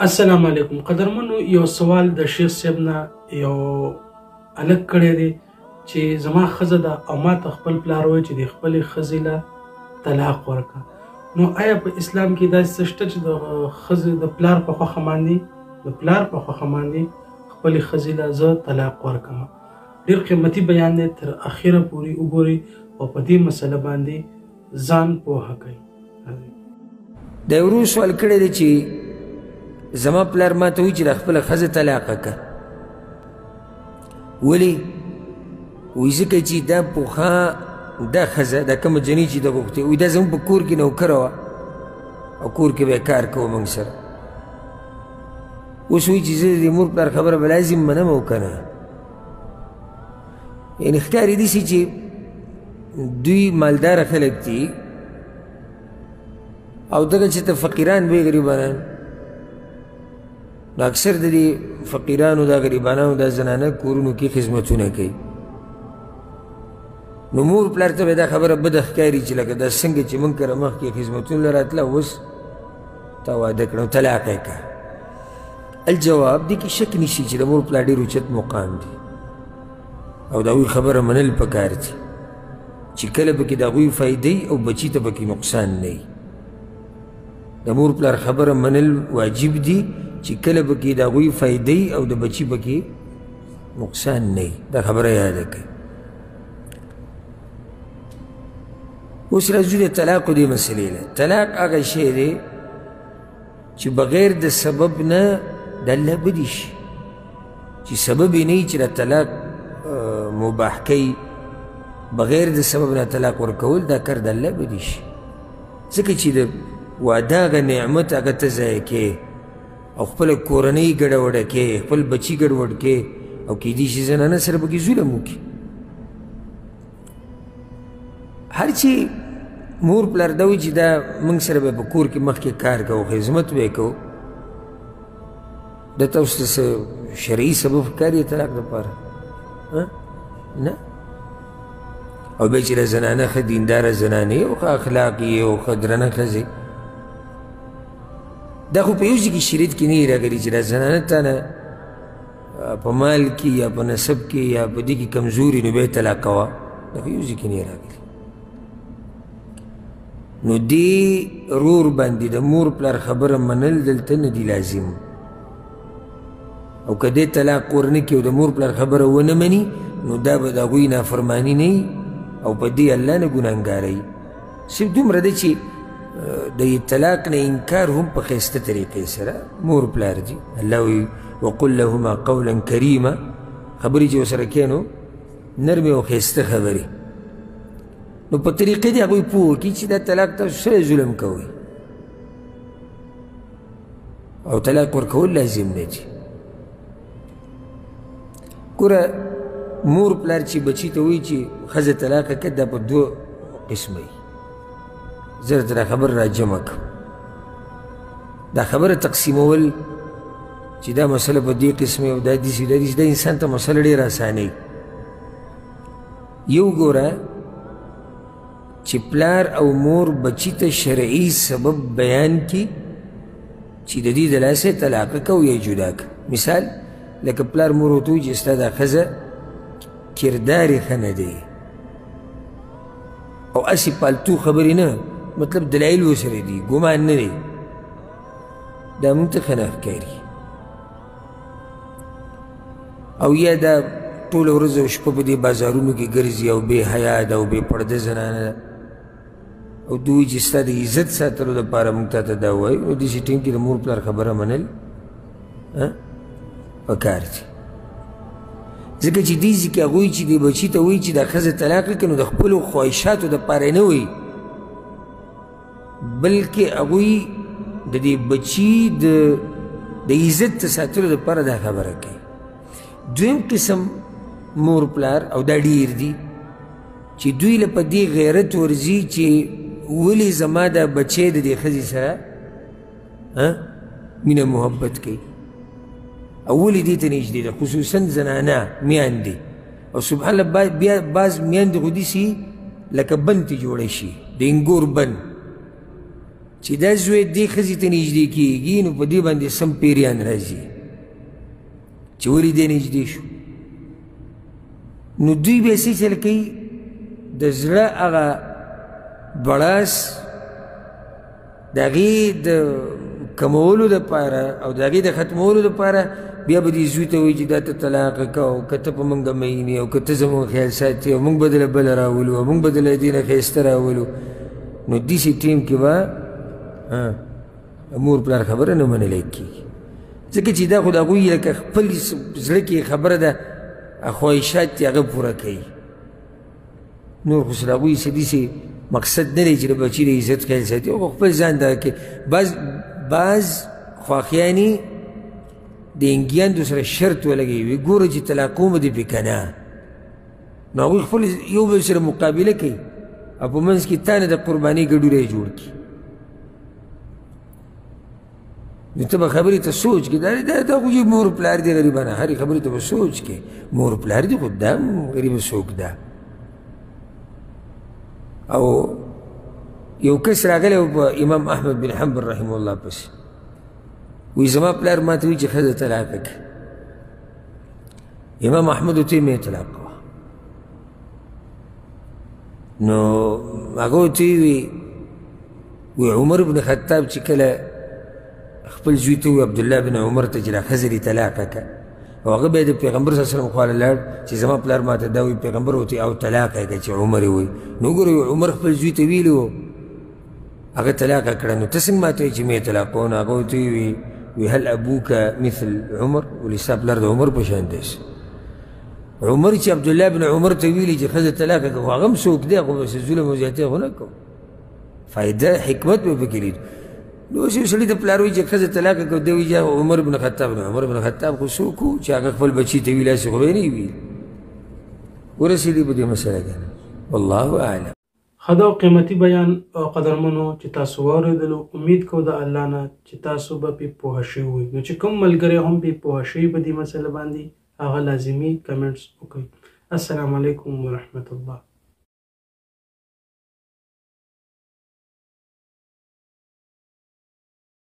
السلام علیکم قدرمنو. یو سوال د شیخ صاحب نه یو الګ کړی دی چې زما ښځه ده او ما ته خپل پلار وایي چې د خپلې ښځې له طلاق ورکړه. نو آیا په اسلام کې داسې څه شته چې د ښځې د پلار په خوښه باندې خپلې ښځې له زه طلاق ورکړم؟ ډېر قیمتي بیان دی، تر اخره پورې وګورئ او په دې مسله باندې ځان پوهه کړئ. د ورو سوال کړی دی چې زما پلار ما ته وایي چې د خپله ښځه طلاقه کړه. ولې؟ وایي ځکه چې دا پخوا دا ښځه دا کومه جنۍ چې ده غوښتې وایي دا زموږ په کور کې نوکره وه او کور کې به یې کار کوه موږ سره. اوس وایي چې زه د دې مور پلار خبره به لازم منم او که نه. یعنې ښکاري داسې چې دوی مالداره خلک دي او دغه چې ته فقیران به غریبانان، نو اکثر د دې فقیرانو دا غریبانانو دا زنانه کورونو کې خدمتونه کوي. نو مور پلار ته به دا خبره بده ښکاري چې لکه دا څنګه چې موږ کره مخکې خدمتونه له راتله اوس تا واده کړه او طلاق یې کړه. الجواب دې کې شک نشي چې د مور پلار ډېر اوچت مقام دی او د هغوی خبره منل پکار دي چې کله پکې د هغوی فایدې او بچي ته پکې نقصان نه وي. د مور پلار خبره منل واجب دي چې کله پکې د هغوی فایدې او د بچي پکې نقصان نه وي. دا خبره یاده کړئ. اوس راځو د طلاقو دې مسلې له. طلاق هغه شی دی چې بغیر د سبب نه د الله بدي شي، چې سبب یې نه وي چې د طلاق مباح کوي. بغیر د سبب نه طلاق ورکول دا کار د الله بدي شي، ځکه چې د واده هغه نعمت هغه ته ضایع کوې او خپله کورنۍ ګډوډه کوې، خپل بچي ګډوډ کوې او کیدای شي زنانه سره پکې ظلم وکړي. هر چې مور پلار دا وایي چې دا موږ سره به په کور کې مخکې کار کوو، خدمت به یې کوو، دته اوس څه شرعي سبب ښکاري طلاق دپاره؟ نه. او بیا چې زنانه ښه دینداره زنانې او ښه اخلاقي او ښه درنه ښځې، دا خو په یو ځای کې شریعت کې نه وي راغلي چې دا زنانه تا نه په مال کې یا په نسب کې یا په دې کې کمزوري نو بیا یې طلاق کوه. دا خو یو ځای کې نه وي راغلي. نو دې رور باندې د مور پلار خبره منل دلته نه دي لازم، او که دې طلاق ورنه کړي او د مور پلار خبره ونه مني نو دا به د هغوی نافرماني نه وي او په دې الله نه ګناهګاروي. صرف دومره دی چې د طلاق نه انکار هم په ښایسته طریقې سره مور پلار دي. الله وایي وقل لهما قولا کریما، خبرې چې ورسره کوې نو نرمې او ښایسته خبرې. نو په طریقې دې هغوی پوه کړي چې دا طلاق تاسو سره ظلم کوئ او طلاق ورکول لازم نه دي. ګوره مور پلار چې بچي ته وایي چې ښځه طلاقه کړه، دا په دوه قسمه وي. زه درته دا خبره راجمع کړم. دا خبره تقسیمول چې دا مسله په دې قسمه او دا داسې دا انسان ته مسله ډېره اسانوي. یو ګوره چې پلار او مور بچي ته شرعي سبب بیان کړي چې د دې د لاسه طلاقه که او یا جدا که. مثال لکه پلار مور ورته وایي چې ستا دا ښځه کردار یې ښه نه دی او هسې پالتو خبرې نه، مطلب دلایل ورسره دي، ګمان نه دی، دا موږ ته ښه نه ښکاري. او یا دا ټوله ورځ او شپه په دې بازارونو کې ګرځي او بې حیا ده او بې پرده زنانه ده او دوی وایي چې ستا د عزت ساتلو دپاره موږ تا ته دا ووایو. نو داسې ټیم کې د مور پلار خبره منل پکار دي، ځکه چې دې ځای کې هغوی چې دې بچي ته وایي چې دا ښځه طلاق کړي نو د خپلو خواهشاتو دپاره نه وایي، بلکې هغوی د دې بچي د عزت د ساتلو دپاره دا خبره کوي. دویم قسم مور پلار او دا ډیر دي چې دوی له په دې غیرت ورځي چې ولې زما دا بچی د دې ښځې سره مینه محبت کوي او ولې دې ته نږدې ده، خصوصا زنانه میاندې. او سبحان الله بیا بعض میاندې خو داسې لکه بند ته جوړه شي، د انګور بند چې دا زوی دې ښځې ته نږدې کېږي نو په دې باندې سم پیریان راځي چې ولې دې نږدې شو. نو دوی بیا څه چل کوي د زړه هغه بړاس د هغې د کمولو دپاره او د هغې د ختمولو دپاره بیا به دې زوی ته وایي چې دا ته طلاقه که او که ته په موږ مینې او که ته زموږ خیال ساتې او موږ به دله بله راولو او موږ به دله دې نه ښایسته راولو. نو داسې ټیم کې به مور پلار خبره نه منلی کېږي ځکه چې دا خو د هغوی لکه خپل زړه کې خبره ده خواهشات یې هغه پوره کوي. نور خو سره هغوی څه داسې مقصد نه دی چې د بچي د عزت خیال ساتي او خپل ځان دغه کې بعض خواښیانې د انګیاندو سره شرط ولګوي وي ګوره چې طلاقومه دې پې که نه. نو هغوی خپل یو بل سره مقابله کوي او په منځ کې تا نه د قربانۍ ګډوری جوړ کړي. نو ته به خبرې ته سوچ کې دا خو چې مور پلار دی غریبانه هرې خبرې ته به سوچ کې مور پلار دی خو دا غریبه څوک ده. او یو کس راغلی و په امام احمد بن حنبل رحمه الله پسې وی زما پلار ما ته وایي چې ښځه طلاقه کړه. امام احمد ورته ویې مې طلاق کوه. نو هغه ورته وی عمر بن خطاب چې کله خپل زوی ته وی عبدالله بن عمر ته چې دا ښځه دې طلاقه کړه او هغه بیا د پیغمبر صلی الله علیه وسلم خواله لاړ چې زما پلار ما ته دا وایي پیغمبر ورته او طلاقه یې کړه چې عمر یې وایي. نو وګوره عمر خپل زوی ته ویلي و هغه طلاقه کړه نو ته څنګه ما ته وایي چې مې طلاق کوه. نو هغه ورته وی هل ابوک مثل عمر ولې ستا پلار د عمر په شان دی. عمر چې عبدالله بن عمر ته ویلي چې ښځه طلاقه کړه خو هغه هم څوک دی خو بس ظلم او زیاتۍ خو نه کوو فایده حکمت به پکې لید. نو اوس یو سړي ته پلار وایي چې ښځه طلاقه کړه دی وایي عمر بن خطاب نه عمر بن خطاب خو څوک و چې هغه خپل بچي ته ویل هسې خو به یې نه ویل. ورسېدي په دې مسله کې والله اعلم. ښه دا قیمتي بیان او قدرمنو چې تاسو واورېدلو امید کوو د الله نه چې تاسو به پرې پوه شوي وئ. نو چې کوم ملګري هم پرې پوه شوي په دې مسله باندې هغه لازمي کمنټس وکړئ. السلام علیکم ورحمة الله.